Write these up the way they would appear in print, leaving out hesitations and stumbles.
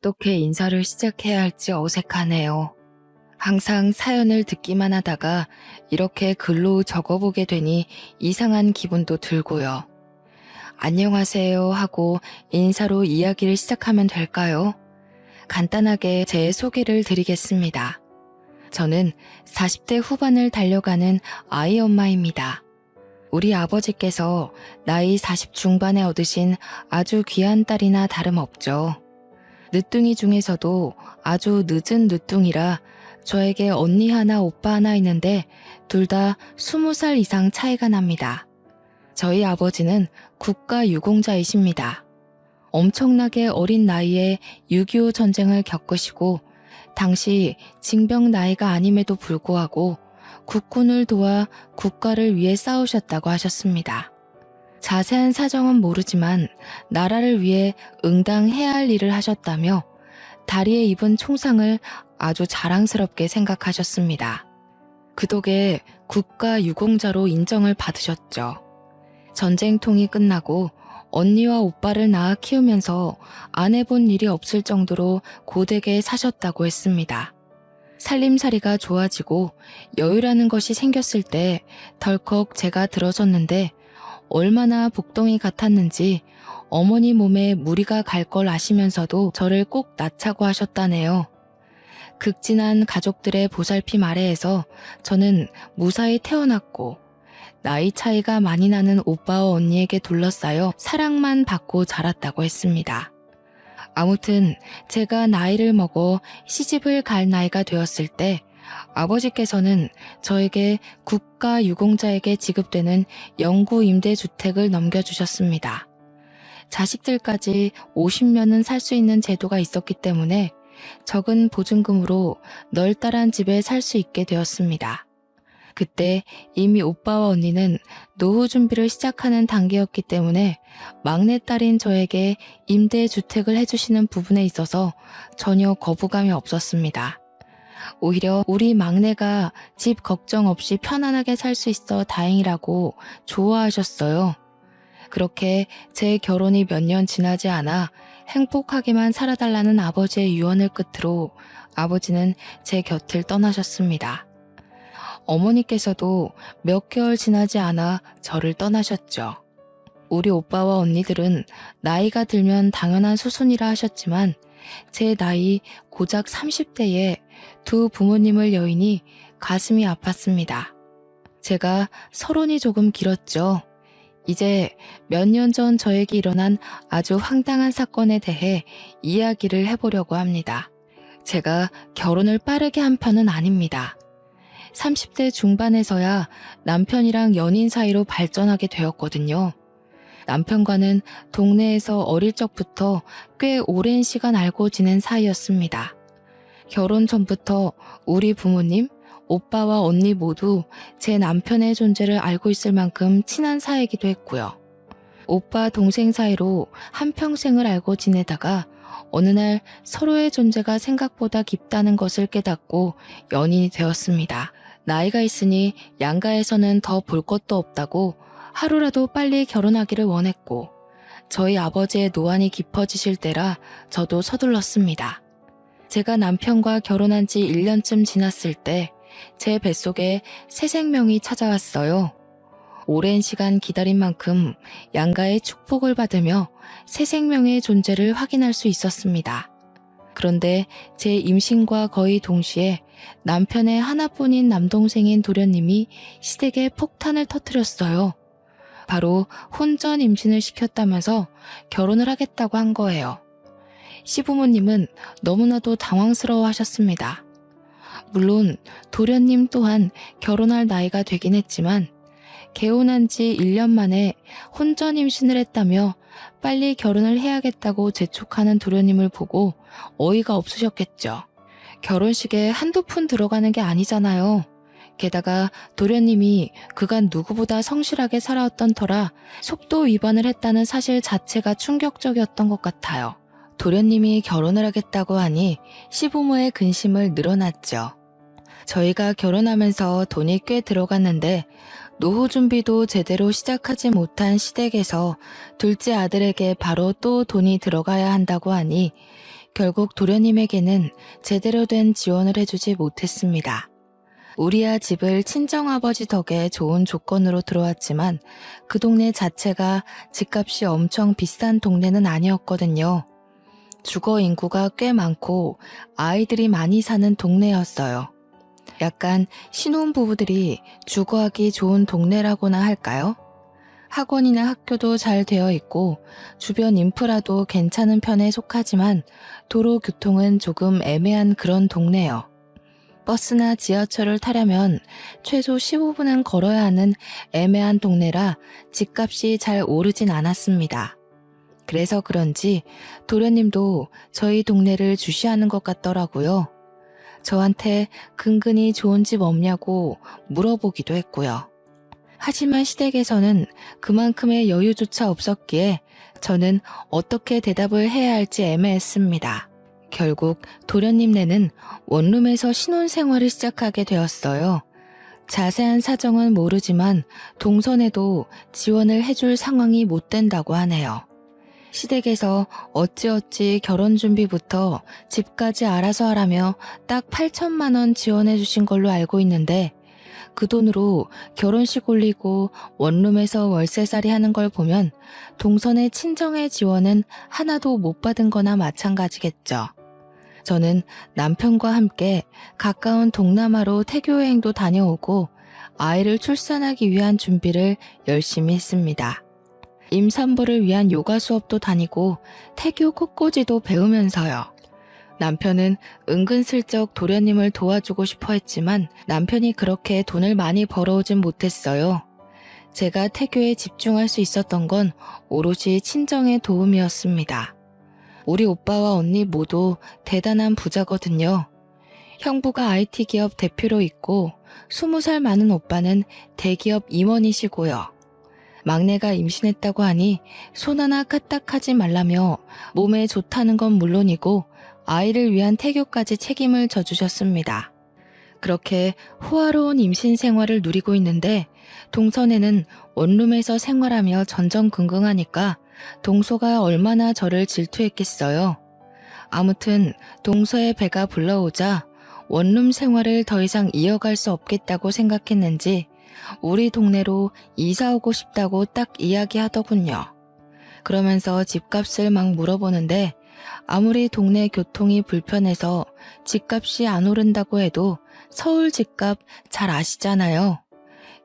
어떻게 인사를 시작해야 할지 어색하네요. 항상 사연을 듣기만 하다가 이렇게 글로 적어보게 되니 이상한 기분도 들고요. 안녕하세요 하고 인사로 이야기를 시작하면 될까요? 간단하게 제 소개를 드리겠습니다. 저는 40대 후반을 달려가는 아이 엄마입니다. 우리 아버지께서 나이 40 중반에 얻으신 아주 귀한 딸이나 다름없죠. 늦둥이 중에서도 아주 늦은 늦둥이라 저에게 언니 하나 오빠 하나 있는데 둘 다 20살 이상 차이가 납니다. 저희 아버지는 국가유공자이십니다. 엄청나게 어린 나이에 6.25 전쟁을 겪으시고 당시 징병 나이가 아님에도 불구하고 국군을 도와 국가를 위해 싸우셨다고 하셨습니다. 자세한 사정은 모르지만 나라를 위해 응당해야 할 일을 하셨다며 다리에 입은 총상을 아주 자랑스럽게 생각하셨습니다. 그 덕에 국가유공자로 인정을 받으셨죠. 전쟁통이 끝나고 언니와 오빠를 낳아 키우면서 안 해본 일이 없을 정도로 고되게 사셨다고 했습니다. 살림살이가 좋아지고 여유라는 것이 생겼을 때 덜컥 제가 들어섰는데 얼마나 복덩이 같았는지 어머니 몸에 무리가 갈 걸 아시면서도 저를 꼭 낳자고 하셨다네요. 극진한 가족들의 보살핌 아래에서 저는 무사히 태어났고 나이 차이가 많이 나는 오빠와 언니에게 둘러싸여 사랑만 받고 자랐다고 했습니다. 아무튼 제가 나이를 먹어 시집을 갈 나이가 되었을 때 아버지께서는 저에게 국가유공자에게 지급되는 영구 임대주택을 넘겨주셨습니다. 자식들까지 50년은 살 수 있는 제도가 있었기 때문에 적은 보증금으로 널따란 집에 살 수 있게 되었습니다. 그때 이미 오빠와 언니는 노후 준비를 시작하는 단계였기 때문에 막내딸인 저에게 임대주택을 해주시는 부분에 있어서 전혀 거부감이 없었습니다. 오히려 우리 막내가 집 걱정 없이 편안하게 살 수 있어 다행이라고 좋아하셨어요. 그렇게 제 결혼이 몇 년 지나지 않아 행복하게만 살아달라는 아버지의 유언을 끝으로 아버지는 제 곁을 떠나셨습니다. 어머니께서도 몇 개월 지나지 않아 저를 떠나셨죠. 우리 오빠와 언니들은 나이가 들면 당연한 수순이라 하셨지만 제 나이 고작 30대에 두 부모님을 여의니 가슴이 아팠습니다. 제가 서론이 조금 길었죠. 이제 몇 년 전 저에게 일어난 아주 황당한 사건에 대해 이야기를 해보려고 합니다. 제가 결혼을 빠르게 한 편은 아닙니다. 30대 중반에서야 남편이랑 연인 사이로 발전하게 되었거든요. 남편과는 동네에서 어릴 적부터 꽤 오랜 시간 알고 지낸 사이였습니다. 결혼 전부터 우리 부모님, 오빠와 언니 모두 제 남편의 존재를 알고 있을 만큼 친한 사이이기도 했고요. 오빠 동생 사이로 한평생을 알고 지내다가 어느 날 서로의 존재가 생각보다 깊다는 것을 깨닫고 연인이 되었습니다. 나이가 있으니 양가에서는 더 볼 것도 없다고 하루라도 빨리 결혼하기를 원했고 저희 아버지의 노안이 깊어지실 때라 저도 서둘렀습니다. 제가 남편과 결혼한 지 1년쯤 지났을 때 제 뱃속에 새 생명이 찾아왔어요. 오랜 시간 기다린 만큼 양가의 축복을 받으며 새 생명의 존재를 확인할 수 있었습니다. 그런데 제 임신과 거의 동시에 남편의 하나뿐인 남동생인 도련님이 시댁에 폭탄을 터뜨렸어요. 바로 혼전 임신을 시켰다면서 결혼을 하겠다고 한 거예요. 시부모님은 너무나도 당황스러워 하셨습니다. 물론 도련님 또한 결혼할 나이가 되긴 했지만 개혼한 지 1년 만에 혼전 임신을 했다며 빨리 결혼을 해야겠다고 재촉하는 도련님을 보고 어이가 없으셨겠죠. 결혼식에 한두 푼 들어가는 게 아니잖아요. 게다가 도련님이 그간 누구보다 성실하게 살아왔던 터라 속도 위반을 했다는 사실 자체가 충격적이었던 것 같아요. 도련님이 결혼을 하겠다고 하니 시부모의 근심을 늘어놨죠. 저희가 결혼하면서 돈이 꽤 들어갔는데 노후 준비도 제대로 시작하지 못한 시댁에서 둘째 아들에게 바로 또 돈이 들어가야 한다고 하니 결국 도련님에게는 제대로 된 지원을 해주지 못했습니다. 우리야 집을 친정아버지 덕에 좋은 조건으로 들어왔지만 그 동네 자체가 집값이 엄청 비싼 동네는 아니었거든요. 주거 인구가 꽤 많고 아이들이 많이 사는 동네였어요. 약간 신혼부부들이 주거하기 좋은 동네라고나 할까요? 학원이나 학교도 잘 되어 있고 주변 인프라도 괜찮은 편에 속하지만 도로 교통은 조금 애매한 그런 동네요. 버스나 지하철을 타려면 최소 15분은 걸어야 하는 애매한 동네라 집값이 잘 오르진 않았습니다. 그래서 그런지 도련님도 저희 동네를 주시하는 것 같더라고요. 저한테 근근히 좋은 집 없냐고 물어보기도 했고요. 하지만 시댁에서는 그만큼의 여유조차 없었기에 저는 어떻게 대답을 해야 할지 애매했습니다. 결국 도련님네는 원룸에서 신혼생활을 시작하게 되었어요. 자세한 사정은 모르지만 동선에도 지원을 해줄 상황이 못 된다고 하네요. 시댁에서 어찌어찌 결혼 준비부터 집까지 알아서 하라며 딱 8천만 원 지원해 주신 걸로 알고 있는데 그 돈으로 결혼식 올리고 원룸에서 월세살이 하는 걸 보면 동선의 친정의 지원은 하나도 못 받은 거나 마찬가지겠죠. 저는 남편과 함께 가까운 동남아로 태교여행도 다녀오고 아이를 출산하기 위한 준비를 열심히 했습니다. 임산부를 위한 요가 수업도 다니고 태교 꽃꽂이도 배우면서요. 남편은 은근슬쩍 도련님을 도와주고 싶어 했지만 남편이 그렇게 돈을 많이 벌어오진 못했어요. 제가 태교에 집중할 수 있었던 건 오롯이 친정의 도움이었습니다. 우리 오빠와 언니 모두 대단한 부자거든요. 형부가 IT 기업 대표로 있고 20살 많은 오빠는 대기업 임원이시고요. 막내가 임신했다고 하니 손 하나 까딱하지 말라며 몸에 좋다는 건 물론이고 아이를 위한 태교까지 책임을 져주셨습니다. 그렇게 호화로운 임신 생활을 누리고 있는데 동선에는 원룸에서 생활하며 전전긍긍하니까 동서가 얼마나 저를 질투했겠어요. 아무튼 동서의 배가 불러오자 원룸 생활을 더 이상 이어갈 수 없겠다고 생각했는지 우리 동네로 이사 오고 싶다고 딱 이야기하더군요. 그러면서 집값을 막 물어보는데 아무리 동네 교통이 불편해서 집값이 안 오른다고 해도 서울 집값 잘 아시잖아요.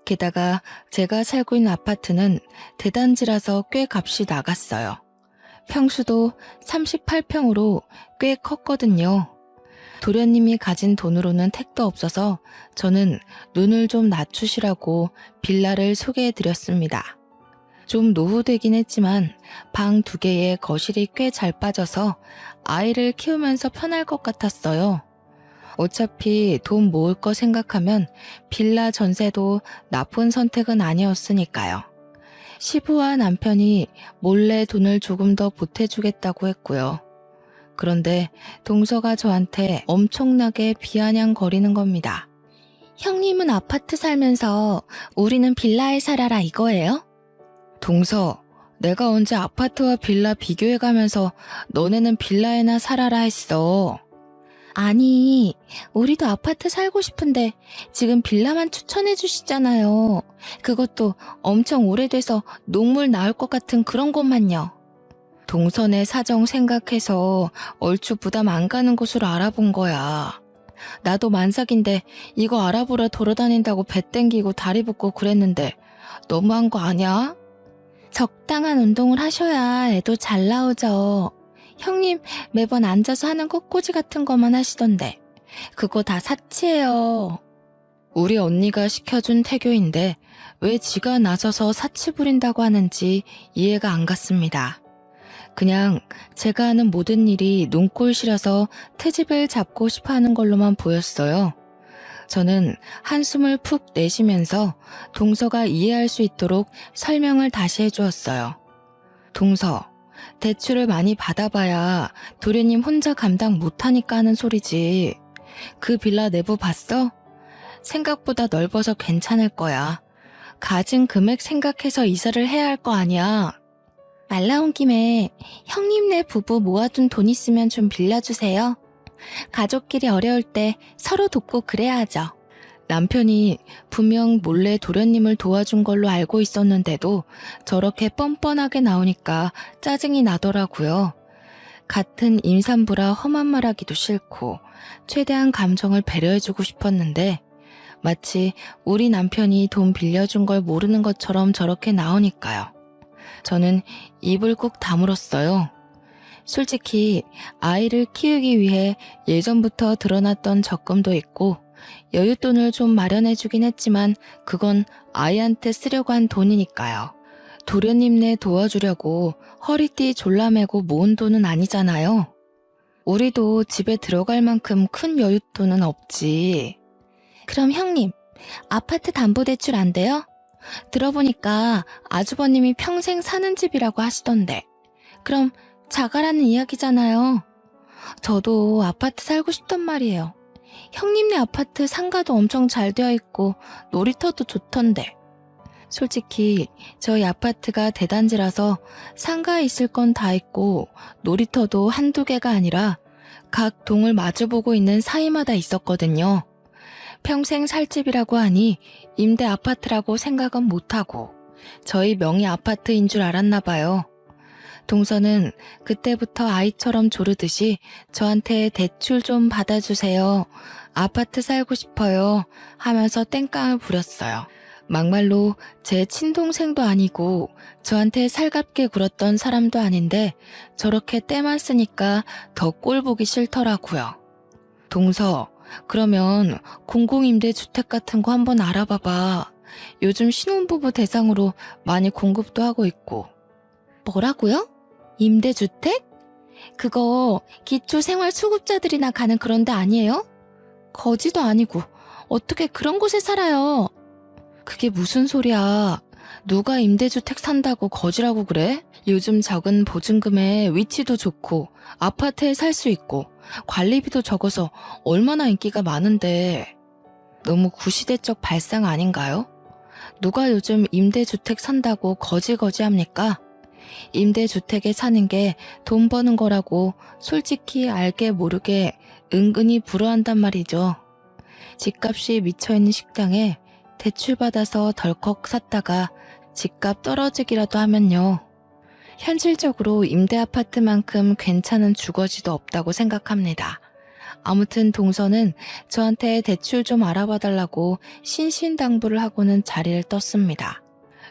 게다가 제가 살고 있는 아파트는 대단지라서 꽤 값이 나갔어요. 평수도 38평으로 꽤 컸거든요. 도련님이 가진 돈으로는 택도 없어서 저는 눈을 좀 낮추시라고 빌라를 소개해드렸습니다. 좀 노후되긴 했지만 방 2개에 거실이 꽤 잘 빠져서 아이를 키우면서 편할 것 같았어요. 어차피 돈 모을 거 생각하면 빌라 전세도 나쁜 선택은 아니었으니까요. 시부와 남편이 몰래 돈을 조금 더 보태주겠다고 했고요. 그런데 동서가 저한테 엄청나게 비아냥거리는 겁니다. 형님은 아파트 살면서 우리는 빌라에 살아라 이거예요? 동서, 내가 언제 아파트와 빌라 비교해가면서 너네는 빌라에나 살아라 했어. 아니, 우리도 아파트 살고 싶은데 지금 빌라만 추천해 주시잖아요. 그것도 엄청 오래돼서 녹물 나올 것 같은 그런 곳만요. 동선의 사정 생각해서 얼추 부담 안 가는 곳으로 알아본 거야. 나도 만삭인데 이거 알아보러 돌아다닌다고 배 땡기고 다리 붓고 그랬는데 너무한 거 아니야? 적당한 운동을 하셔야 애도 잘 나오죠. 형님 매번 앉아서 하는 꽃꽂이 같은 것만 하시던데 그거 다 사치예요. 우리 언니가 시켜준 태교인데 왜 지가 나서서 사치 부린다고 하는지 이해가 안 갔습니다. 그냥 제가 하는 모든 일이 눈꼴시라서 트집을 잡고 싶어 하는 걸로만 보였어요. 저는 한숨을 푹 내쉬면서 동서가 이해할 수 있도록 설명을 다시 해주었어요. 동서, 대출을 많이 받아봐야 도련님 혼자 감당 못하니까 하는 소리지. 그 빌라 내부 봤어? 생각보다 넓어서 괜찮을 거야. 가진 금액 생각해서 이사를 해야 할 거 아니야. 말 나온 김에 형님네 부부 모아둔 돈 있으면 좀 빌려주세요. 가족끼리 어려울 때 서로 돕고 그래야 하죠. 남편이 분명 몰래 도련님을 도와준 걸로 알고 있었는데도 저렇게 뻔뻔하게 나오니까 짜증이 나더라고요. 같은 임산부라 험한 말하기도 싫고 최대한 감정을 배려해주고 싶었는데 마치 우리 남편이 돈 빌려준 걸 모르는 것처럼 저렇게 나오니까요. 저는 입을 꾹 다물었어요. 솔직히 아이를 키우기 위해 예전부터 들어놨던 적금도 있고 여윳돈을 좀 마련해주긴 했지만 그건 아이한테 쓰려고 한 돈이니까요. 도련님네 도와주려고 허리띠 졸라매고 모은 돈은 아니잖아요. 우리도 집에 들어갈 만큼 큰 여윳돈은 없지. 그럼 형님, 아파트 담보대출 안 돼요? 들어보니까 아주버님이 평생 사는 집이라고 하시던데. 그럼 자가라는 이야기잖아요. 저도 아파트 살고 싶단 말이에요. 형님네 아파트 상가도 엄청 잘 되어 있고 놀이터도 좋던데. 솔직히 저희 아파트가 대단지라서 상가에 있을 건 다 있고 놀이터도 한두 개가 아니라 각 동을 마주보고 있는 사이마다 있었거든요. 평생 살 집이라고 하니 임대 아파트라고 생각은 못하고 저희 명의 아파트인 줄 알았나 봐요. 동서는 그때부터 아이처럼 조르듯이 저한테 대출 좀 받아주세요. 아파트 살고 싶어요. 하면서 땡깡을 부렸어요. 막말로 제 친동생도 아니고 저한테 살갑게 굴었던 사람도 아닌데 저렇게 때만 쓰니까 더 꼴 보기 싫더라고요. 동서, 그러면 공공임대주택 같은 거 한번 알아봐봐. 요즘 신혼부부 대상으로 많이 공급도 하고 있고. 뭐라고요? 임대주택? 그거 기초생활수급자들이나 가는 그런 데 아니에요? 거지도 아니고 어떻게 그런 곳에 살아요? 그게 무슨 소리야. 누가 임대주택 산다고 거지라고 그래? 요즘 적은 보증금에 위치도 좋고 아파트에 살 수 있고 관리비도 적어서 얼마나 인기가 많은데. 너무 구시대적 발상 아닌가요? 누가 요즘 임대주택 산다고 거지합니까? 임대주택에 사는 게 돈 버는 거라고 솔직히 알게 모르게 은근히 부러워한단 말이죠. 집값이 미쳐있는 식당에 대출받아서 덜컥 샀다가 집값 떨어지기라도 하면요. 현실적으로 임대 아파트만큼 괜찮은 주거지도 없다고 생각합니다. 아무튼 동서는 저한테 대출 좀 알아봐달라고 신신당부를 하고는 자리를 떴습니다.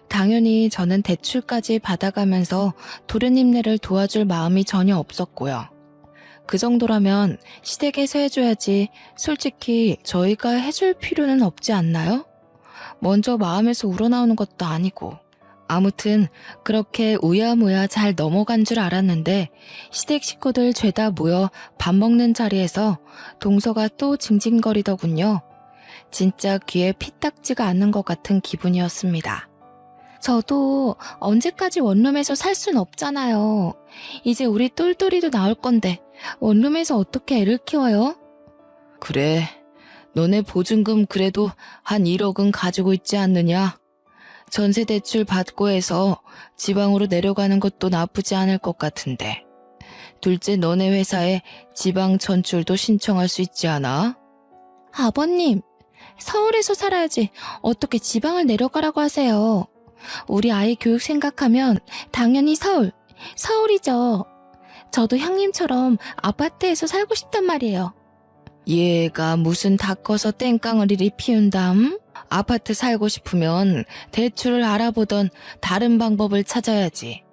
당연히 저는 대출까지 받아가면서 도련님네를 도와줄 마음이 전혀 없었고요. 그 정도라면 시댁에서 해줘야지 솔직히 저희가 해줄 필요는 없지 않나요? 먼저 마음에서 우러나오는 것도 아니고. 아무튼 그렇게 우야무야 잘 넘어간 줄 알았는데 시댁 식구들 죄다 모여 밥 먹는 자리에서 동서가 또 징징거리더군요. 진짜 귀에 피딱지가 않는 것 같은 기분이었습니다. 저도 언제까지 원룸에서 살 순 없잖아요. 이제 우리 똘똘이도 나올 건데 원룸에서 어떻게 애를 키워요? 그래, 너네 보증금 그래도 한 1억은 가지고 있지 않느냐? 전세 대출 받고 해서 지방으로 내려가는 것도 나쁘지 않을 것 같은데. 둘째, 너네 회사에 지방 전출도 신청할 수 있지 않아? 아버님, 서울에서 살아야지 어떻게 지방을 내려가라고 하세요. 우리 아이 교육 생각하면 당연히 서울이죠. 저도 형님처럼 아파트에서 살고 싶단 말이에요. 얘가 무슨 다 커서 땡깡을 이리 피운담? 아파트 살고 싶으면 대출을 알아보던 다른 방법을 찾아야지.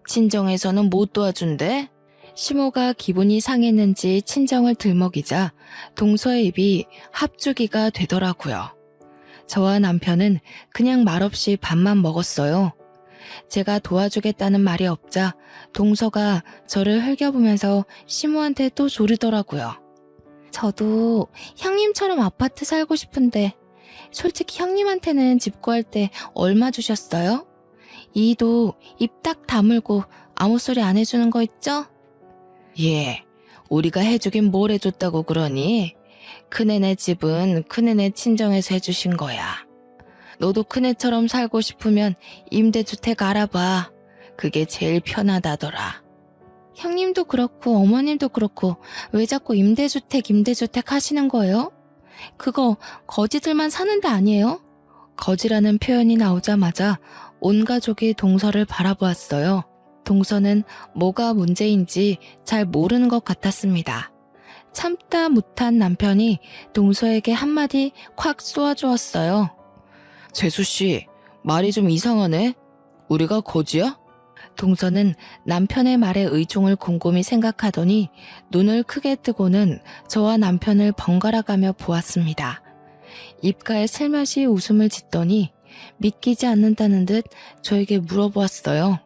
친정에서는 못 도와준대? 시모가 기분이 상했는지 친정을 들먹이자 동서의 입이 합주기가 되더라고요. 저와 남편은 그냥 말없이 밥만 먹었어요. 제가 도와주겠다는 말이 없자 동서가 저를 흘겨보면서 시모한테 또 조르더라고요. 저도 형님처럼 아파트 살고 싶은데 솔직히 형님한테는 집 구할 때 얼마 주셨어요? 이도 입 딱 다물고 아무 소리 안 해주는 거 있죠? 예, 우리가 해주긴 뭘 해줬다고 그러니? 큰애네 집은 큰애네 친정에서 해주신 거야. 너도 큰애처럼 살고 싶으면 임대주택 알아봐. 그게 제일 편하다더라. 형님도 그렇고 어머님도 그렇고 왜 자꾸 임대주택 하시는 거예요? 그거 거지들만 사는 데 아니에요? 거지라는 표현이 나오자마자 온 가족이 동서를 바라보았어요. 동서는 뭐가 문제인지 잘 모르는 것 같았습니다. 참다 못한 남편이 동서에게 한마디 콱 쏘아주었어요. 재수씨, 말이 좀 이상하네? 우리가 거지야? 동서는 남편의 말에 의중을 곰곰이 생각하더니 눈을 크게 뜨고는 저와 남편을 번갈아가며 보았습니다. 입가에 슬며시 웃음을 짓더니 믿기지 않는다는 듯 저에게 물어보았어요.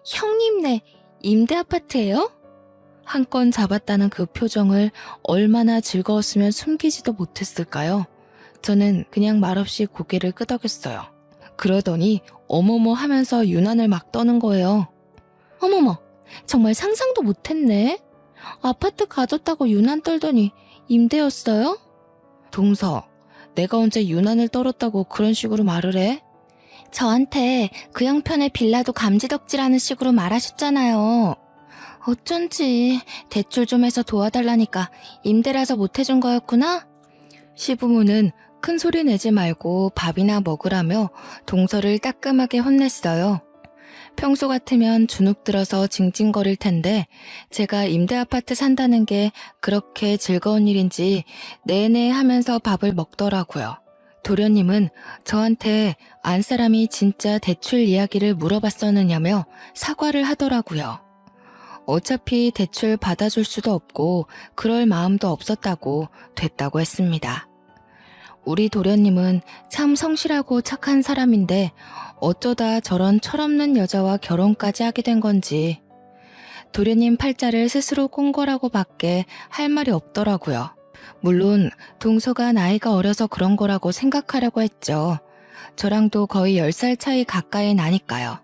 형님네 임대 아파트예요? 한 건 잡았다는 그 표정을 얼마나 즐거웠으면 숨기지도 못했을까요? 저는 그냥 말없이 고개를 끄덕였어요. 그러더니 어머머 하면서 유난을 막 떠는 거예요. 어머머, 정말 상상도 못했네. 아파트 가졌다고 유난 떨더니 임대였어요? 동서, 내가 언제 유난을 떨었다고 그런 식으로 말을 해? 저한테 그 형편의 빌라도 감지덕지라는 식으로 말하셨잖아요. 어쩐지 대출 좀 해서 도와달라니까 임대라서 못해준 거였구나? 시부모는 큰 소리 내지 말고 밥이나 먹으라며 동서를 따끔하게 혼냈어요. 평소 같으면 주눅 들어서 징징거릴 텐데 제가 임대 아파트 산다는 게 그렇게 즐거운 일인지 내내 하면서 밥을 먹더라고요. 도련님은 저한테 안 사람이 진짜 대출 이야기를 물어봤었느냐며 사과를 하더라고요. 어차피 대출 받아줄 수도 없고 그럴 마음도 없었다고 됐다고 했습니다. 우리 도련님은 참 성실하고 착한 사람인데 어쩌다 저런 철없는 여자와 결혼까지 하게 된 건지 도련님 팔자를 스스로 꼰 거라고 밖에 할 말이 없더라고요. 물론 동서가 나이가 어려서 그런 거라고 생각하려고 했죠. 저랑도 거의 10살 차이 가까이 나니까요.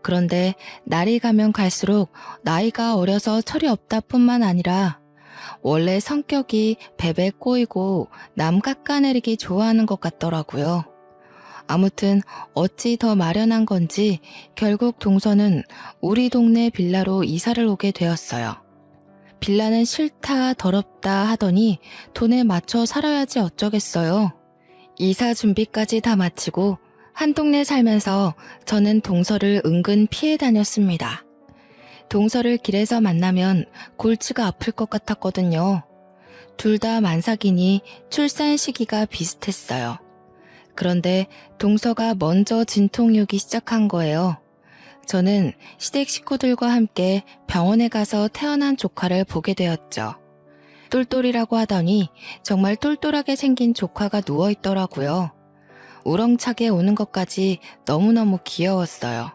그런데 날이 가면 갈수록 나이가 어려서 철이 없다 뿐만 아니라 원래 성격이 베베 꼬이고 남 깎아내리기 좋아하는 것 같더라고요. 아무튼 어찌 더 마련한 건지 결국 동서는 우리 동네 빌라로 이사를 오게 되었어요. 빌라는 싫다 더럽다 하더니 돈에 맞춰 살아야지 어쩌겠어요. 이사 준비까지 다 마치고 한 동네 살면서 저는 동서를 은근 피해 다녔습니다. 동서를 길에서 만나면 골치가 아플 것 같았거든요. 둘 다 만삭이니 출산 시기가 비슷했어요. 그런데 동서가 먼저 진통이 오기 시작한 거예요. 저는 시댁 식구들과 함께 병원에 가서 태어난 조카를 보게 되었죠. 똘똘이라고 하더니 정말 똘똘하게 생긴 조카가 누워있더라고요. 우렁차게 오는 것까지 너무너무 귀여웠어요.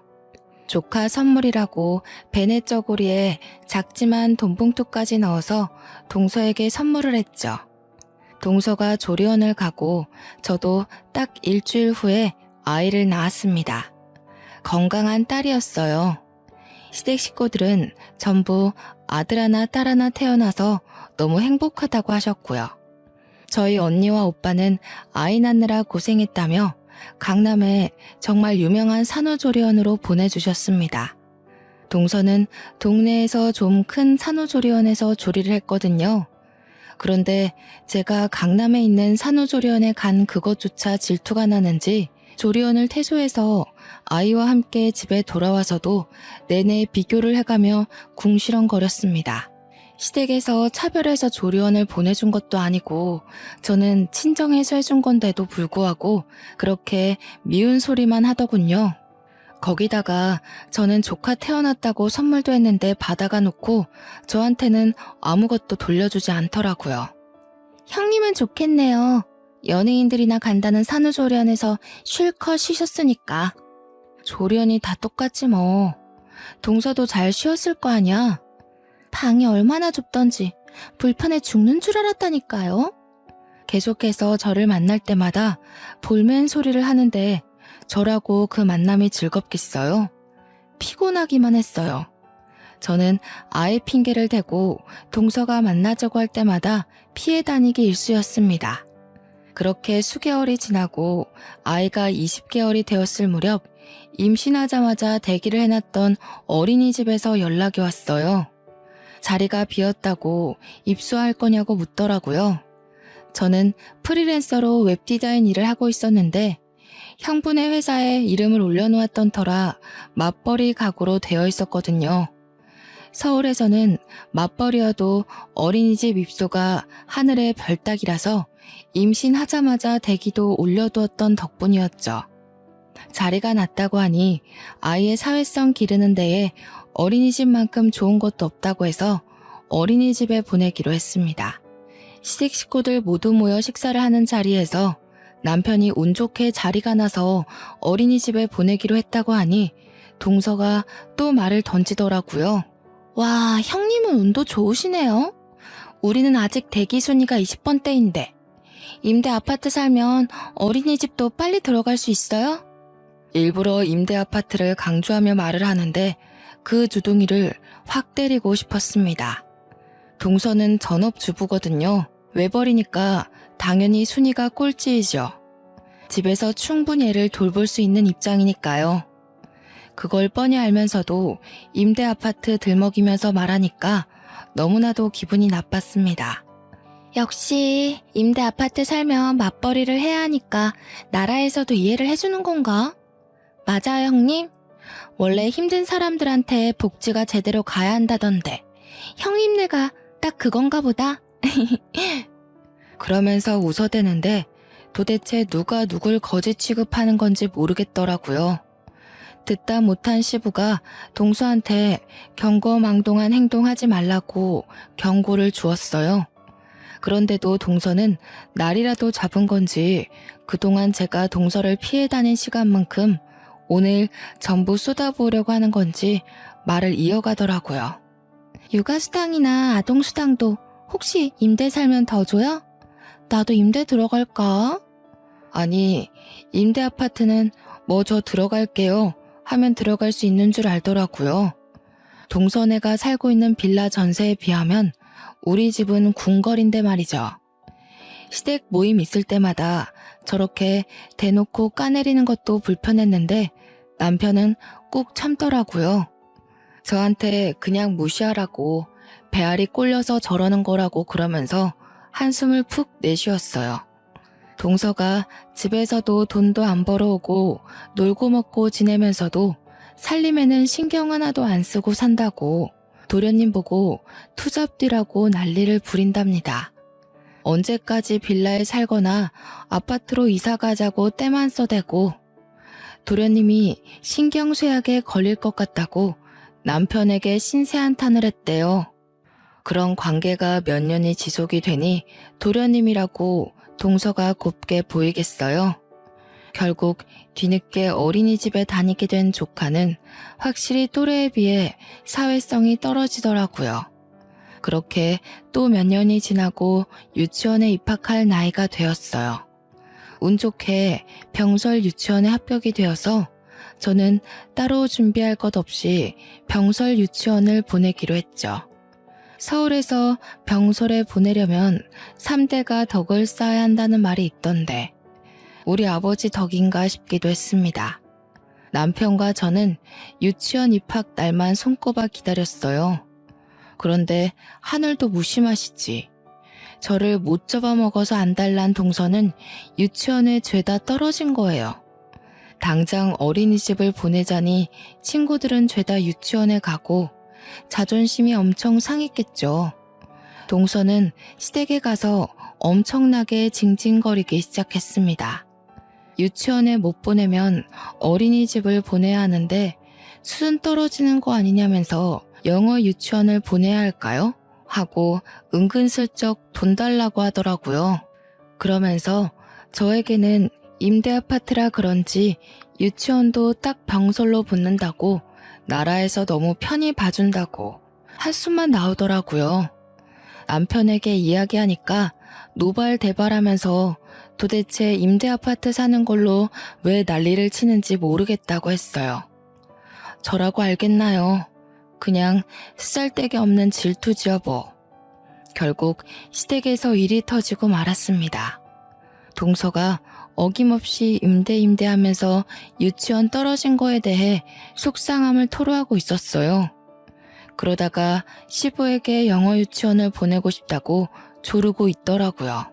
조카 선물이라고 베네 저고리에 작지만 돈봉투까지 넣어서 동서에게 선물을 했죠. 동서가 조리원을 가고 저도 딱 일주일 후에 아이를 낳았습니다. 건강한 딸이었어요. 시댁 식구들은 전부 아들 하나 딸 하나 태어나서 너무 행복하다고 하셨고요. 저희 언니와 오빠는 아이 낳느라 고생했다며 강남에 정말 유명한 산후조리원으로 보내주셨습니다. 동서는 동네에서 좀 큰 산후조리원에서 조리를 했거든요. 그런데 제가 강남에 있는 산후조리원에 간 그것조차 질투가 나는지 조리원을 퇴소해서 아이와 함께 집에 돌아와서도 내내 비교를 해가며 궁시렁거렸습니다. 시댁에서 차별해서 조리원을 보내준 것도 아니고 저는 친정에서 해준 건데도 불구하고 그렇게 미운 소리만 하더군요. 거기다가 저는 조카 태어났다고 선물도 했는데 받아가 놓고 저한테는 아무것도 돌려주지 않더라고요. 형님은 좋겠네요. 연예인들이나 간다는 산후조리원에서 실컷 쉬셨으니까. 조리원이 다 똑같지 뭐. 동서도 잘 쉬었을 거 아니야. 방이 얼마나 좁던지 불편해 죽는 줄 알았다니까요. 계속해서 저를 만날 때마다 볼멘 소리를 하는데 저라고 그 만남이 즐겁겠어요? 피곤하기만 했어요. 저는 아이 핑계를 대고 동서가 만나자고 할 때마다 피해 다니기 일쑤였습니다. 그렇게 수개월이 지나고 아이가 20개월이 되었을 무렵 임신하자마자 대기를 해놨던 어린이집에서 연락이 왔어요. 자리가 비었다고 입소할 거냐고 묻더라고요. 저는 프리랜서로 웹디자인 일을 하고 있었는데 형부네 회사에 이름을 올려놓았던 터라 맞벌이 각오로 되어 있었거든요. 서울에서는 맞벌이여도 어린이집 입소가 하늘의 별따기라서 임신하자마자 대기도 올려두었던 덕분이었죠. 자리가 낮다고 하니 아이의 사회성 기르는 데에 어린이집만큼 좋은 것도 없다고 해서 어린이집에 보내기로 했습니다. 시댁 식구들 모두 모여 식사를 하는 자리에서 남편이 운 좋게 자리가 나서 어린이집에 보내기로 했다고 하니 동서가 또 말을 던지더라고요. 와, 형님은 운도 좋으시네요. 우리는 아직 대기 순위가 20번대인데 임대 아파트 살면 어린이집도 빨리 들어갈 수 있어요? 일부러 임대 아파트를 강조하며 말을 하는데 그 주둥이를 확 때리고 싶었습니다. 동서는 전업주부거든요. 외벌이니까 당연히 순위가 꼴찌이죠. 집에서 충분히 애를 돌볼 수 있는 입장이니까요. 그걸 뻔히 알면서도 임대 아파트 들먹이면서 말하니까 너무나도 기분이 나빴습니다. 역시 임대 아파트 살면 맞벌이를 해야 하니까 나라에서도 이해를 해주는 건가? 맞아요, 형님. 원래 힘든 사람들한테 복지가 제대로 가야 한다던데 형님네가 딱 그건가 보다. 그러면서 웃어대는데 도대체 누가 누굴 거지 취급하는 건지 모르겠더라고요. 듣다 못한 시부가 동서한테 경거망동한 행동하지 말라고 경고를 주었어요. 그런데도 동서는 날이라도 잡은 건지 그동안 제가 동서를 피해 다닌 시간만큼 오늘 전부 쏟아부으려고 하는 건지 말을 이어가더라고요. 육아수당이나 아동수당도 혹시 임대 살면 더 줘요? 나도 임대 들어갈까? 아니, 임대 아파트는 뭐 저 들어갈게요 하면 들어갈 수 있는 줄 알더라고요. 동서네가 살고 있는 빌라 전세에 비하면 우리 집은 궁궐인데 말이죠. 시댁 모임 있을 때마다 저렇게 대놓고 까내리는 것도 불편했는데 남편은 꾹 참더라고요. 저한테 그냥 무시하라고 배알이 꼴려서 저러는 거라고 그러면서 한숨을 푹 내쉬었어요. 동서가 집에서도 돈도 안 벌어오고 놀고 먹고 지내면서도 살림에는 신경 하나도 안 쓰고 산다고 도련님 보고 투잡디라고 난리를 부린답니다. 언제까지 빌라에 살거나 아파트로 이사 가자고 떼만 써대고 도련님이 신경쇠약에 걸릴 것 같다고 남편에게 신세한탄을 했대요. 그런 관계가 몇 년이 지속이 되니 도련님이라고 동서가 곱게 보이겠어요. 결국 뒤늦게 어린이집에 다니게 된 조카는 확실히 또래에 비해 사회성이 떨어지더라고요. 그렇게 또 몇 년이 지나고 유치원에 입학할 나이가 되었어요. 운 좋게 병설 유치원에 합격이 되어서 저는 따로 준비할 것 없이 병설 유치원을 보내기로 했죠. 서울에서 병설에 보내려면 3대가 덕을 쌓아야 한다는 말이 있던데 우리 아버지 덕인가 싶기도 했습니다. 남편과 저는 유치원 입학 날만 손꼽아 기다렸어요. 그런데 하늘도 무심하시지. 저를 못 잡아먹어서 안달난 동서는 유치원에 죄다 떨어진 거예요. 당장 어린이집을 보내자니 친구들은 죄다 유치원에 가고 자존심이 엄청 상했겠죠. 동서는 시댁에 가서 엄청나게 징징거리기 시작했습니다. 유치원에 못 보내면 어린이집을 보내야 하는데 수준 떨어지는 거 아니냐면서 영어 유치원을 보내야 할까요? 하고 은근슬쩍 돈 달라고 하더라고요. 그러면서 저에게는 임대 아파트라 그런지 유치원도 딱 병설로 붙는다고 나라에서 너무 편히 봐준다고 한숨만 나오더라고요. 남편에게 이야기하니까 노발대발하면서 도대체 임대 아파트 사는 걸로 왜 난리를 치는지 모르겠다고 했어요. 저라고 알겠나요? 그냥 쓰잘데기 없는 질투지요 뭐. 결국 시댁에서 일이 터지고 말았습니다. 동서가 어김없이 임대 하면서 유치원 떨어진 거에 대해 속상함을 토로하고 있었어요. 그러다가 시부에게 영어 유치원을 보내고 싶다고 조르고 있더라고요.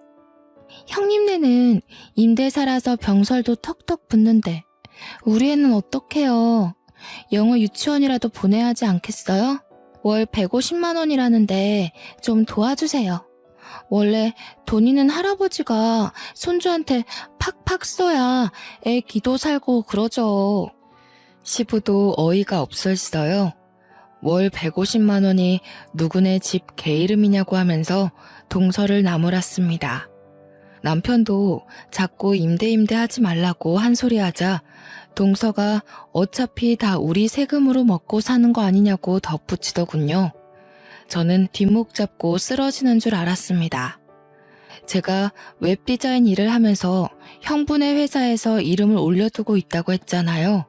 형님네는 임대 살아서 병설도 턱턱 붙는데 우리 애는 어떡해요? 영어 유치원이라도 보내야 하지 않겠어요? 월 150만 원이라는데 좀 도와주세요. 원래 돈 있는 할아버지가 손주한테 팍팍 써야 애 기도 살고 그러죠. 시부도 어이가 없었어요. 월 150만 원이 누구네 집 개 이름이냐고 하면서 동서를 나무랐습니다. 남편도 자꾸 임대 하지 말라고 한 소리 하자 동서가 어차피 다 우리 세금으로 먹고 사는 거 아니냐고 덧붙이더군요. 저는 뒷목 잡고 쓰러지는 줄 알았습니다. 제가 웹디자인 일을 하면서 형부네 회사에서 이름을 올려두고 있다고 했잖아요.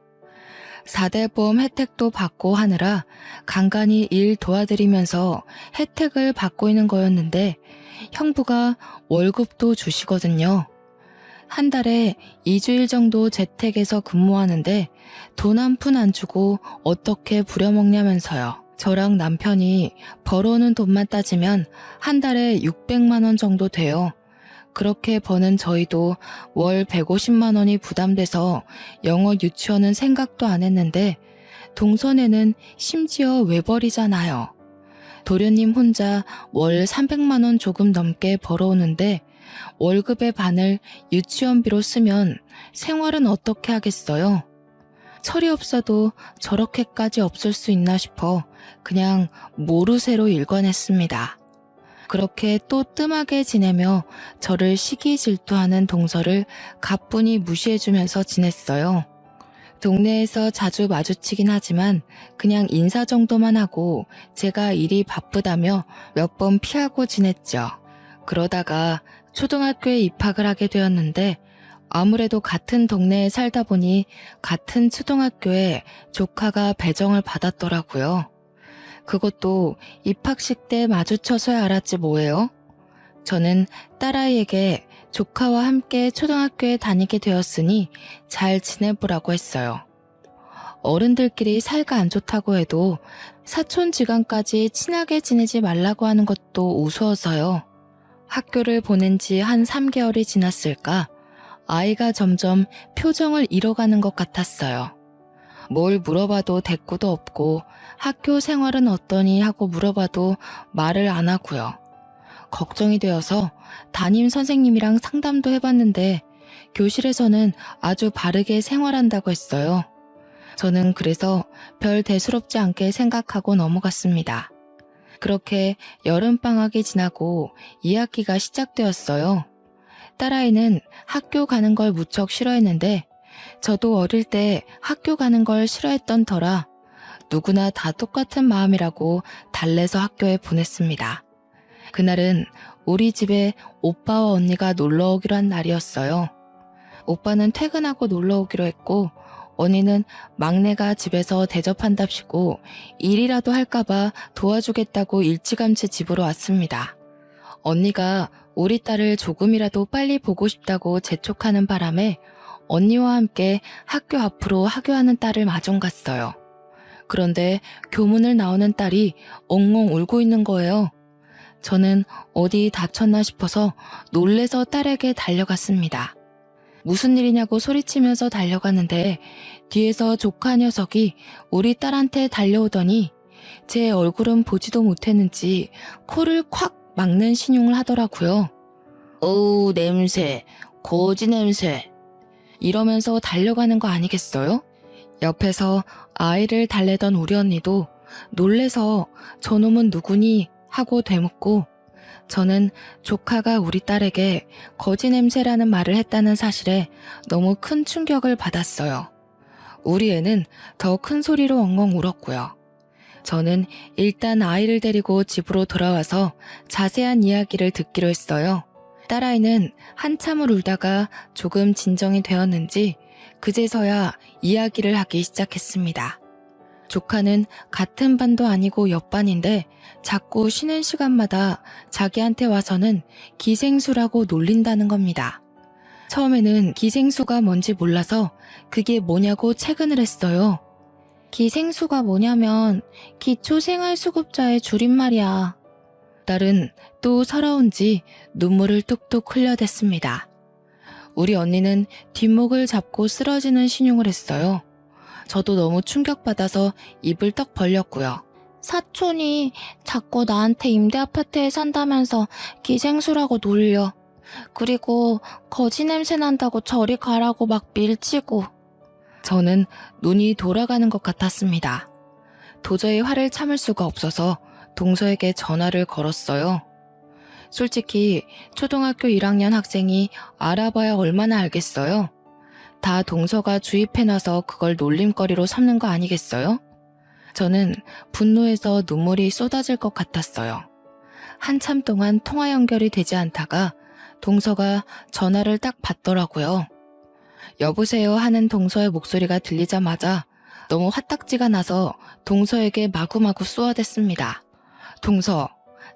4대 보험 혜택도 받고 하느라 간간히 일 도와드리면서 혜택을 받고 있는 거였는데 형부가 월급도 주시거든요. 한 달에 2주일 정도 재택에서 근무하는데 돈 한 푼 안 주고 어떻게 부려먹냐면서요. 저랑 남편이 벌어오는 돈만 따지면 한 달에 600만 원 정도 돼요. 그렇게 버는 저희도 월 150만 원이 부담돼서 영어 유치원은 생각도 안 했는데 동선에는 심지어 외벌이잖아요. 도련님 혼자 월 300만 원 조금 넘게 벌어오는데 월급의 반을 유치원비로 쓰면 생활은 어떻게 하겠어요? 철이 없어도 저렇게까지 없을 수 있나 싶어 그냥 모르쇠로 일관했습니다. 그렇게 또 뜸하게 지내며 저를 시기 질투하는 동서를 가뿐히 무시해주면서 지냈어요. 동네에서 자주 마주치긴 하지만 그냥 인사 정도만 하고 제가 일이 바쁘다며 몇 번 피하고 지냈죠. 그러다가 초등학교에 입학을 하게 되었는데 아무래도 같은 동네에 살다 보니 같은 초등학교에 조카가 배정을 받았더라고요. 그것도 입학식 때 마주쳐서야 알았지 뭐예요? 저는 딸아이에게 조카와 함께 초등학교에 다니게 되었으니 잘 지내보라고 했어요. 어른들끼리 사이가 안 좋다고 해도 사촌지간까지 친하게 지내지 말라고 하는 것도 우스워서요. 학교를 보낸 지 한 3개월이 지났을까 아이가 점점 표정을 잃어가는 것 같았어요. 뭘 물어봐도 대꾸도 없고 학교 생활은 어떠니 하고 물어봐도 말을 안 하고요. 걱정이 되어서 담임 선생님이랑 상담도 해봤는데 교실에서는 아주 바르게 생활한다고 했어요. 저는 그래서 별 대수롭지 않게 생각하고 넘어갔습니다. 그렇게 여름방학이 지나고 2학기가 시작되었어요. 딸아이는 학교 가는 걸 무척 싫어했는데 저도 어릴 때 학교 가는 걸 싫어했던 터라 누구나 다 똑같은 마음이라고 달래서 학교에 보냈습니다. 그날은 우리 집에 오빠와 언니가 놀러 오기로 한 날이었어요. 오빠는 퇴근하고 놀러 오기로 했고 언니는 막내가 집에서 대접한답시고 일이라도 할까봐 도와주겠다고 일찌감치 집으로 왔습니다. 언니가 우리 딸을 조금이라도 빨리 보고 싶다고 재촉하는 바람에 언니와 함께 학교 앞으로 하교하는 딸을 마중 갔어요. 그런데 교문을 나오는 딸이 엉엉 울고 있는 거예요. 저는 어디 다쳤나 싶어서 놀래서 딸에게 달려갔습니다. 무슨 일이냐고 소리치면서 달려갔는데 뒤에서 조카 녀석이 우리 딸한테 달려오더니 제 얼굴은 보지도 못했는지 코를 콱 막는 신용을 하더라고요. 어우 냄새, 거지 냄새. 이러면서 달려가는 거 아니겠어요? 옆에서 아이를 달래던 우리 언니도 놀래서 저놈은 누구니 하고 되묻고 저는 조카가 우리 딸에게 거지 냄새라는 말을 했다는 사실에 너무 큰 충격을 받았어요. 우리 애는 더 큰 소리로 엉엉 울었고요. 저는 일단 아이를 데리고 집으로 돌아와서 자세한 이야기를 듣기로 했어요. 딸아이는 한참을 울다가 조금 진정이 되었는지 그제서야 이야기를 하기 시작했습니다. 조카는 같은 반도 아니고 옆반인데 자꾸 쉬는 시간마다 자기한테 와서는 기생수라고 놀린다는 겁니다. 처음에는 기생수가 뭔지 몰라서 그게 뭐냐고 채근을 했어요. 기생수가 뭐냐면 기초생활수급자의 줄임말이야. 딸은 또 서러운지 눈물을 뚝뚝 흘려댔습니다. 우리 언니는 뒷목을 잡고 쓰러지는 신용을 했어요. 저도 너무 충격받아서 입을 떡 벌렸고요. 사촌이 자꾸 나한테 임대아파트에 산다면서 기생수라고 놀려. 그리고 거지 냄새 난다고 저리 가라고 막 밀치고. 저는 눈이 돌아가는 것 같았습니다. 도저히 화를 참을 수가 없어서 동서에게 전화를 걸었어요. 솔직히 초등학교 1학년 학생이 알아봐야 얼마나 알겠어요? 다 동서가 주입해놔서 그걸 놀림거리로 삼는 거 아니겠어요? 저는 분노해서 눈물이 쏟아질 것 같았어요. 한참 동안 통화 연결이 되지 않다가 동서가 전화를 딱 받더라고요. 여보세요 하는 동서의 목소리가 들리자마자 너무 화딱지가 나서 동서에게 마구마구 쏘아댔습니다. 동서,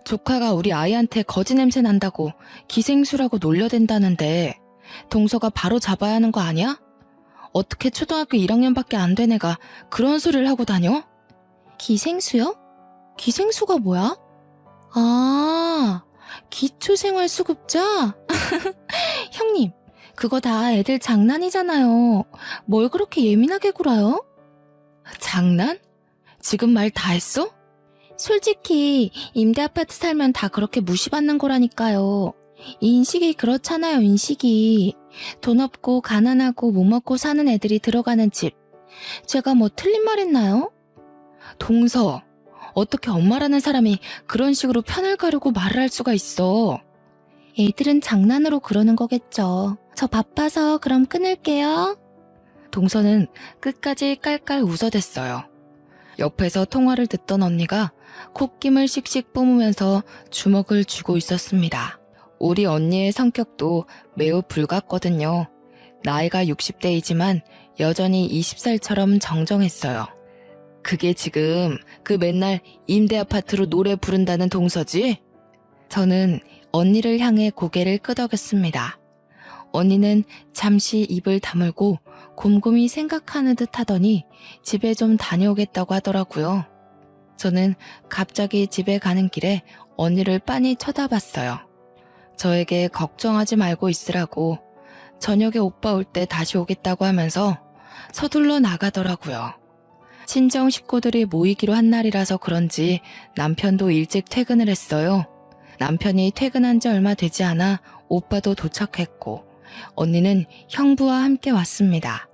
조카가 우리 아이한테 거지 냄새 난다고 기생수라고 놀려댄다는데 동서가 바로 잡아야 하는 거 아니야? 어떻게 초등학교 1학년밖에 안 된 애가 그런 소리를 하고 다녀? 기생수요? 기생수가 뭐야? 아, 기초생활수급자? 형님, 그거 다 애들 장난이잖아요. 뭘 그렇게 예민하게 굴어요? 장난? 지금 말 다 했어? 솔직히 임대아파트 살면 다 그렇게 무시받는 거라니까요. 인식이 그렇잖아요, 인식이. 돈 없고 가난하고 못 먹고 사는 애들이 들어가는 집. 제가 뭐 틀린 말 했나요? 동서, 어떻게 엄마라는 사람이 그런 식으로 편을 가르고 말을 할 수가 있어? 애들은 장난으로 그러는 거겠죠. 저 바빠서 그럼 끊을게요. 동서는 끝까지 깔깔 웃어댔어요. 옆에서 통화를 듣던 언니가 콧김을 씩씩 뿜으면서 주먹을 쥐고 있었습니다. 우리 언니의 성격도 매우 불같거든요. 나이가 60대이지만 여전히 20살처럼 정정했어요. 그게 지금 그 맨날 임대아파트로 노래 부른다는 동서지? 저는 언니를 향해 고개를 끄덕였습니다. 언니는 잠시 입을 다물고 곰곰이 생각하는 듯 하더니 집에 좀 다녀오겠다고 하더라고요. 저는 갑자기 집에 가는 길에 언니를 빤히 쳐다봤어요. 저에게 걱정하지 말고 있으라고 저녁에 오빠 올 때 다시 오겠다고 하면서 서둘러 나가더라고요. 친정 식구들이 모이기로 한 날이라서 그런지 남편도 일찍 퇴근을 했어요. 남편이 퇴근한 지 얼마 되지 않아 오빠도 도착했고 언니는 형부와 함께 왔습니다.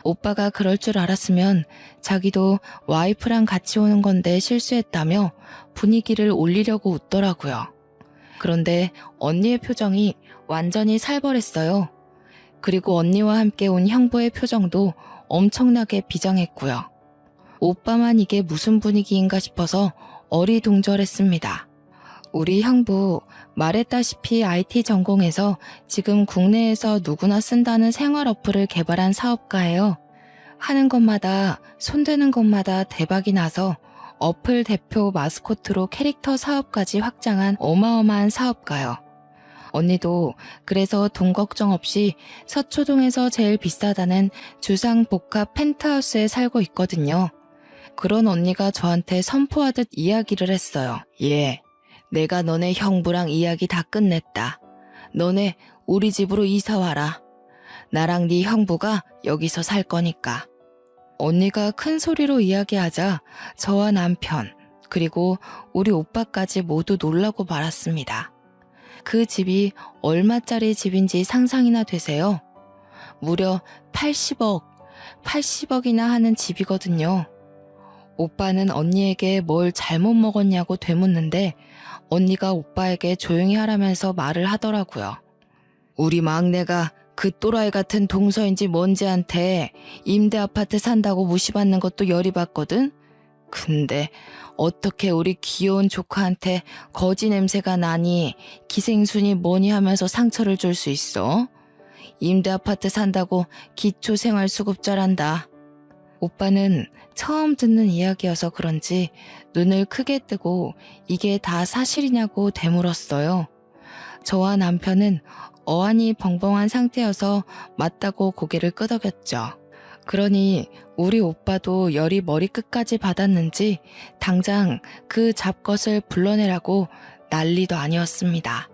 오빠가 그럴 줄 알았으면 자기도 와이프랑 같이 오는 건데 실수했다며 분위기를 올리려고 웃더라고요. 그런데 언니의 표정이 완전히 살벌했어요. 그리고 언니와 함께 온 형부의 표정도 엄청나게 비장했고요. 오빠만 이게 무슨 분위기인가 싶어서 어리둥절했습니다. 우리 형부 말했다시피 IT 전공해서 지금 국내에서 누구나 쓴다는 생활 어플을 개발한 사업가예요. 하는 것마다 손대는 것마다 대박이 나서 어플 대표 마스코트로 캐릭터 사업까지 확장한 어마어마한 사업가요. 언니도 그래서 돈 걱정 없이 서초동에서 제일 비싸다는 주상복합 펜트하우스에 살고 있거든요. 그런 언니가 저한테 선포하듯 이야기를 했어요. 예, 내가 너네 형부랑 이야기 다 끝냈다. 너네 우리 집으로 이사 와라. 나랑 네 형부가 여기서 살 거니까. 언니가 큰 소리로 이야기하자 저와 남편 그리고 우리 오빠까지 모두 놀라고 말았습니다. 그 집이 얼마짜리 집인지 상상이나 되세요? 무려 80억이나 하는 집이거든요. 오빠는 언니에게 뭘 잘못 먹었냐고 되묻는데 언니가 오빠에게 조용히 하라면서 말을 하더라고요. 우리 막내가 그 또라이 같은 동서인지 뭔지한테 임대 아파트 산다고 무시받는 것도 열이 받거든? 근데 어떻게 우리 귀여운 조카한테 거지 냄새가 나니 기생순이 뭐니 하면서 상처를 줄 수 있어? 임대 아파트 산다고 기초생활수급자란다. 오빠는 처음 듣는 이야기여서 그런지 눈을 크게 뜨고 이게 다 사실이냐고 되물었어요. 저와 남편은 어안이 벙벙한 상태여서 맞다고 고개를 끄덕였죠. 그러니 우리 오빠도 열이 머리끝까지 받았는지 당장 그 잡것을 불러내라고 난리도 아니었습니다.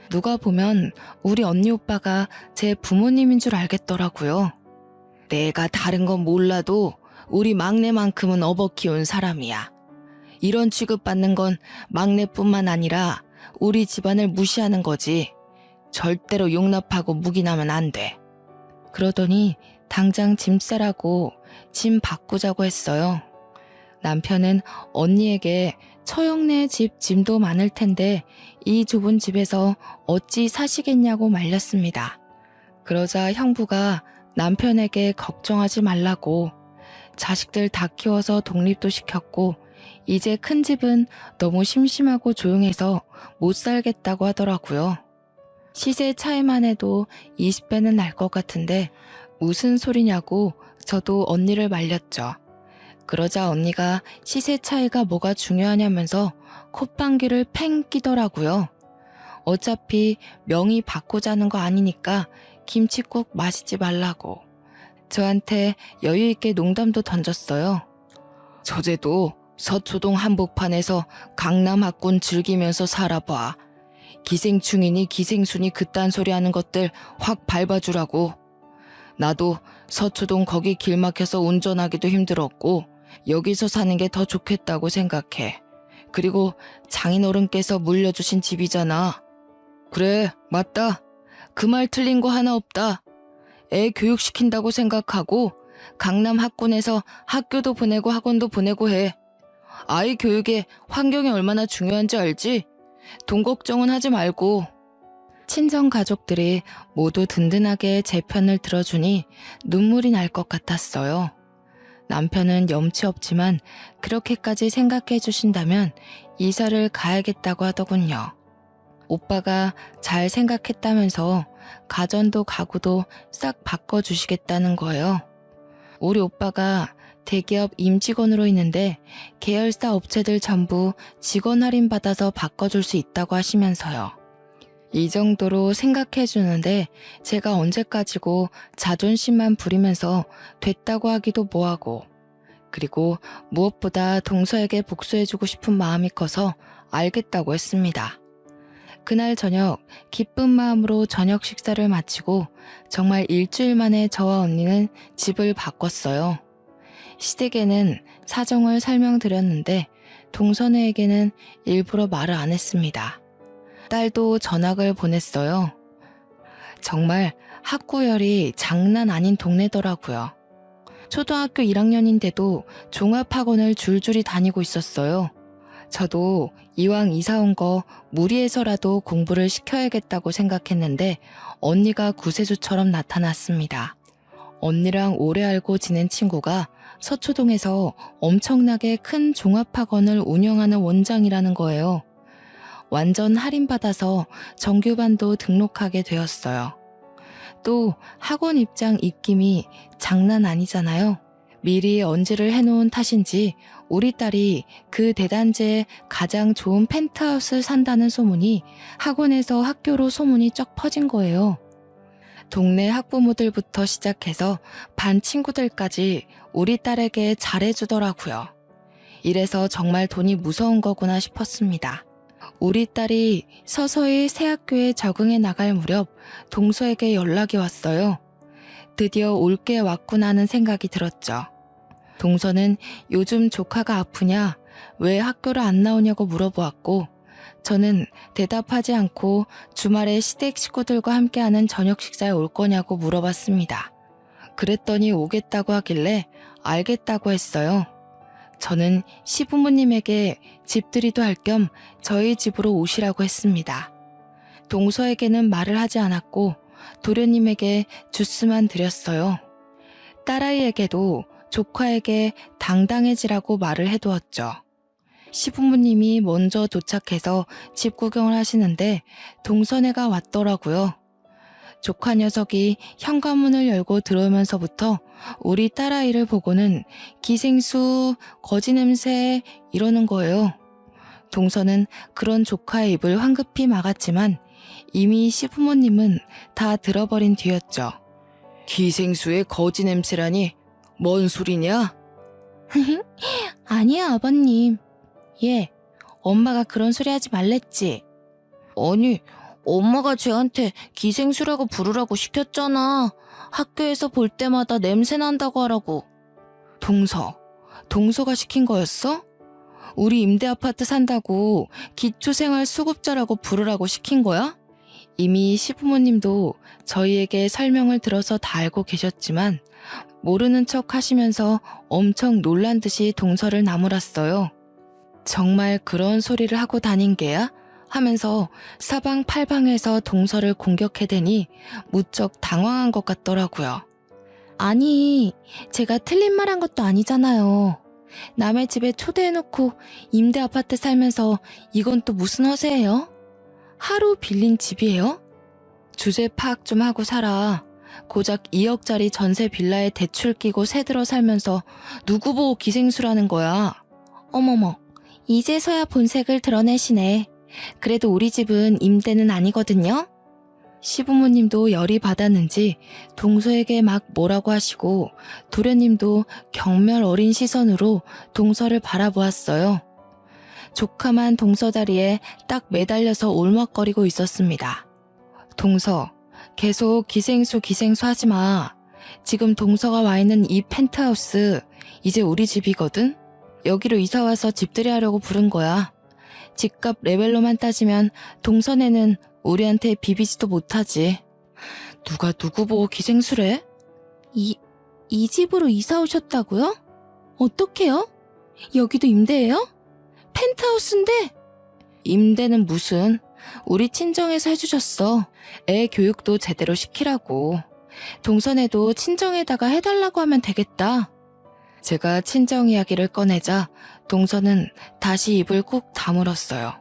누가 보면 우리 언니 오빠가 제 부모님인 줄 알겠더라고요. 내가 다른 건 몰라도 우리 막내만큼은 업어 키운 사람이야. 이런 취급받는 건 막내뿐만 아니라 우리 집안을 무시하는 거지. 절대로 용납하고 묵인하면 안 돼. 그러더니 당장 짐 싸라고 짐 바꾸자고 했어요. 남편은 언니에게 처형네 집 짐도 많을 텐데 이 좁은 집에서 어찌 사시겠냐고 말렸습니다. 그러자 형부가 남편에게 걱정하지 말라고 자식들 다 키워서 독립도 시켰고 이제 큰 집은 너무 심심하고 조용해서 못 살겠다고 하더라고요. 시세 차이만 해도 20배는 날 것 같은데 무슨 소리냐고 저도 언니를 말렸죠. 그러자 언니가 시세 차이가 뭐가 중요하냐면서 콧방귀를 팽 끼더라고요. 어차피 명의 바꾸자는 거 아니니까 김칫국 마시지 말라고. 저한테 여유있게 농담도 던졌어요. 저제도 서초동 한복판에서 강남 학군 즐기면서 살아봐. 기생충이니 기생순이 그딴 소리 하는 것들 확 밟아주라고. 나도 서초동 거기 길 막혀서 운전하기도 힘들었고 여기서 사는 게 더 좋겠다고 생각해. 그리고 장인어른께서 물려주신 집이잖아. 그래, 맞다. 그 말 틀린 거 하나 없다. 애 교육시킨다고 생각하고 강남 학군에서 학교도 보내고 학원도 보내고 해. 아이 교육에 환경이 얼마나 중요한지 알지? 돈 걱정은 하지 말고. 친정 가족들이 모두 든든하게 제 편을 들어주니 눈물이 날 것 같았어요. 남편은 염치 없지만 그렇게까지 생각해 주신다면 이사를 가야겠다고 하더군요. 오빠가 잘 생각했다면서 가전도 가구도 싹 바꿔주시겠다는 거예요. 우리 오빠가 대기업 임직원으로 있는데 계열사 업체들 전부 직원 할인 받아서 바꿔줄 수 있다고 하시면서요. 이 정도로 생각해 주는데 제가 언제까지고 자존심만 부리면서 됐다고 하기도 뭐하고, 그리고 무엇보다 동서에게 복수해주고 싶은 마음이 커서 알겠다고 했습니다. 그날 저녁 기쁜 마음으로 저녁 식사를 마치고 정말 일주일 만에 저와 언니는 집을 바꿨어요. 시댁에는 사정을 설명드렸는데 동서네에게는 일부러 말을 안 했습니다. 딸도 전학을 보냈어요. 정말 학구열이 장난 아닌 동네더라고요. 초등학교 1학년인데도 종합학원을 줄줄이 다니고 있었어요. 저도 이왕 이사 온 거 무리해서라도 공부를 시켜야겠다고 생각했는데 언니가 구세주처럼 나타났습니다. 언니랑 오래 알고 지낸 친구가 서초동에서 엄청나게 큰 종합학원을 운영하는 원장이라는 거예요. 완전 할인받아서 정규반도 등록하게 되었어요. 또 학원 입장 입김이 장난 아니잖아요. 미리 언지를 해놓은 탓인지 우리 딸이 그 대단지에 가장 좋은 펜트하우스 산다는 소문이 학원에서 학교로 소문이 쩍 퍼진 거예요. 동네 학부모들부터 시작해서 반 친구들까지 우리 딸에게 잘해주더라고요. 이래서 정말 돈이 무서운 거구나 싶었습니다. 우리 딸이 서서히 새 학교에 적응해 나갈 무렵 동서에게 연락이 왔어요. 드디어 올 게 왔구나 하는 생각이 들었죠. 동서는 요즘 조카가 아프냐, 왜 학교를 안 나오냐고 물어보았고 저는 대답하지 않고 주말에 시댁 식구들과 함께하는 저녁 식사에 올 거냐고 물어봤습니다. 그랬더니 오겠다고 하길래 알겠다고 했어요. 저는 시부모님에게 집들이도 할 겸 저희 집으로 오시라고 했습니다. 동서에게는 말을 하지 않았고 도련님에게 주스만 드렸어요. 딸아이에게도 조카에게 당당해지라고 말을 해두었죠. 시부모님이 먼저 도착해서 집 구경을 하시는데 동서네가 왔더라고요. 조카 녀석이 현관문을 열고 들어오면서부터 우리 딸아이를 보고는 기생수, 거지 냄새 이러는 거예요. 동서는 그런 조카의 입을 황급히 막았지만 이미 시부모님은 다 들어버린 뒤였죠. 기생수의 거지 냄새라니 뭔 소리냐? 아니야, 아버님. 예, 엄마가 그런 소리 하지 말랬지. 아니, 엄마가 쟤한테 기생수라고 부르라고 시켰잖아. 학교에서 볼 때마다 냄새 난다고 하라고. 동서가 시킨 거였어? 우리 임대 아파트 산다고 기초생활 수급자라고 부르라고 시킨 거야? 이미 시부모님도 저희에게 설명을 들어서 다 알고 계셨지만 모르는 척 하시면서 엄청 놀란 듯이 동서를 나무랐어요. 정말 그런 소리를 하고 다닌 게야? 하면서 사방팔방에서 동서를 공격해대니 무척 당황한 것 같더라고요. 아니, 제가 틀린 말 한 것도 아니잖아요. 남의 집에 초대해놓고 임대 아파트 살면서 이건 또 무슨 허세예요? 하루 빌린 집이에요? 주제 파악 좀 하고 살아. 고작 2억짜리 전세 빌라에 대출 끼고 새들어 살면서 누구 보고 기생수라는 거야. 어머머, 이제서야 본색을 드러내시네. 그래도 우리 집은 임대는 아니거든요. 시부모님도 열이 받았는지 동서에게 막 뭐라고 하시고 도련님도 경멸 어린 시선으로 동서를 바라보았어요. 조카만 동서 다리에 딱 매달려서 울먹거리고 있었습니다. 동서, 계속 기생수 하지 마. 지금 동서가 와 있는 이 펜트하우스 이제 우리 집이거든? 여기로 이사와서 집들이 하려고 부른 거야. 집값 레벨로만 따지면 동선에는 우리한테 비비지도 못하지. 누가 누구 보고 기생수래? 이 집으로 이사 오셨다고요? 어떡해요? 여기도 임대예요? 펜트하우스인데? 임대는 무슨? 우리 친정에서 해주셨어. 애 교육도 제대로 시키라고. 동선에도 친정에다가 해달라고 하면 되겠다. 제가 친정 이야기를 꺼내자 동서는 다시 입을 꾹 다물었어요.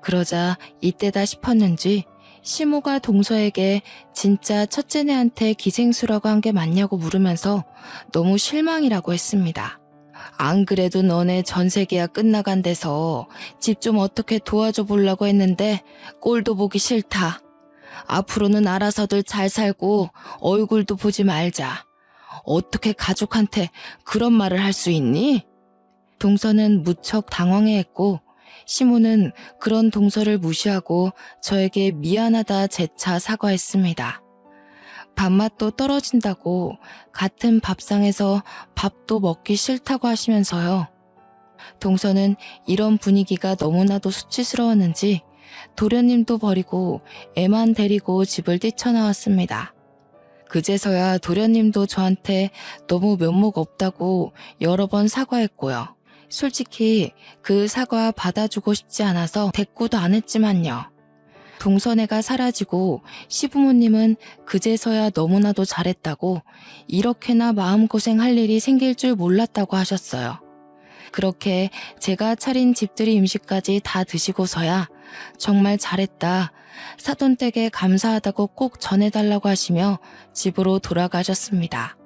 그러자 이때다 싶었는지 시모가 동서에게 진짜 첫째네한테 기생수라고 한 게 맞냐고 물으면서 너무 실망이라고 했습니다. 안 그래도 너네 전세 계약 끝나간 데서 집 좀 어떻게 도와줘 보려고 했는데 꼴도 보기 싫다. 앞으로는 알아서들 잘 살고 얼굴도 보지 말자. 어떻게 가족한테 그런 말을 할 수 있니? 동서는 무척 당황해했고 시모는 그런 동서를 무시하고 저에게 미안하다 재차 사과했습니다. 밥맛도 떨어진다고 같은 밥상에서 밥도 먹기 싫다고 하시면서요. 동서는 이런 분위기가 너무나도 수치스러웠는지 도련님도 버리고 애만 데리고 집을 뛰쳐나왔습니다. 그제서야 도련님도 저한테 너무 면목 없다고 여러 번 사과했고요. 솔직히 그 사과 받아주고 싶지 않아서 대꾸도 안 했지만요. 동서네가 사라지고 시부모님은 그제서야 너무나도 잘했다고 이렇게나 마음고생할 일이 생길 줄 몰랐다고 하셨어요. 그렇게 제가 차린 집들이 음식까지 다 드시고서야 정말 잘했다, 사돈댁에 감사하다고 꼭 전해달라고 하시며 집으로 돌아가셨습니다.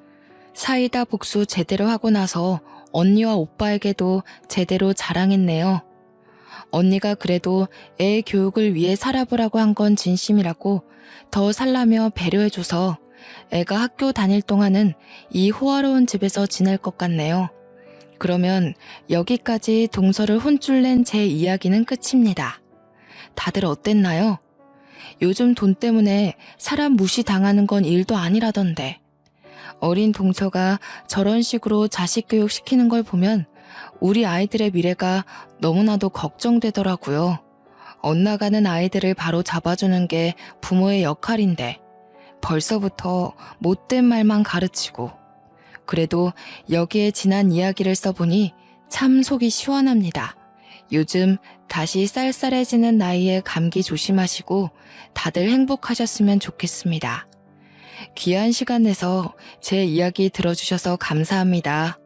사이다 복수 제대로 하고 나서 언니와 오빠에게도 제대로 자랑했네요. 언니가 그래도 애 교육을 위해 살아보라고 한 건 진심이라고 더 살라며 배려해줘서 애가 학교 다닐 동안은 이 호화로운 집에서 지낼 것 같네요. 그러면 여기까지 동서를 혼쭐 낸 제 이야기는 끝입니다. 다들 어땠나요? 요즘 돈 때문에 사람 무시당하는 건 일도 아니라던데. 어린 동서가 저런 식으로 자식 교육시키는 걸 보면 우리 아이들의 미래가 너무나도 걱정되더라고요. 엇나가는 아이들을 바로 잡아주는 게 부모의 역할인데 벌써부터 못된 말만 가르치고. 그래도 여기에 지난 이야기를 써보니 참 속이 시원합니다. 요즘 다시 쌀쌀해지는 나이에 감기 조심하시고 다들 행복하셨으면 좋겠습니다. 귀한 시간 내서 제 이야기 들어주셔서 감사합니다.